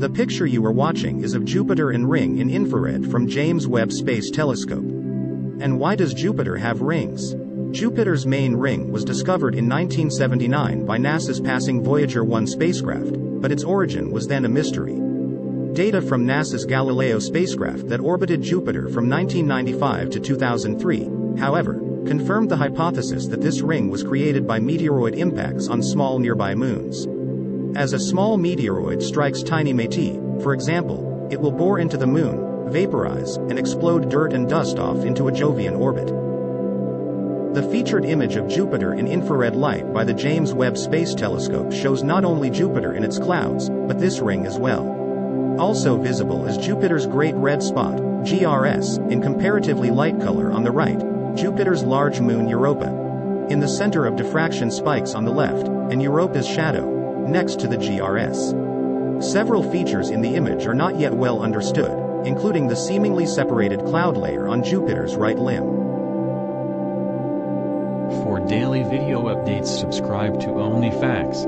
The picture you are watching is of Jupiter and ring in infrared from James Webb Space Telescope. And why does Jupiter have rings? Jupiter's main ring was discovered in 1979 by NASA's passing Voyager 1 spacecraft, but its origin was then a mystery. Data from NASA's Galileo spacecraft that orbited Jupiter from 1995 to 2003, however, confirmed the hypothesis that this ring was created by meteoroid impacts on small nearby moons. As a small meteoroid strikes tiny métis, for example, it will bore into the moon, vaporize, and explode dirt and dust off into a Jovian orbit. The featured image of Jupiter in infrared light by the James Webb Space Telescope shows not only Jupiter in its clouds, but this ring as well. Also visible is Jupiter's Great Red Spot, GRS, in comparatively light color on the right, Jupiter's large moon Europa. In the center of diffraction spikes on the left, and Europa's shadow, next to the GRS. Several features in the image are not yet well understood, including the seemingly separated cloud layer on Jupiter's right limb. For daily video updates, subscribe to Only Facts.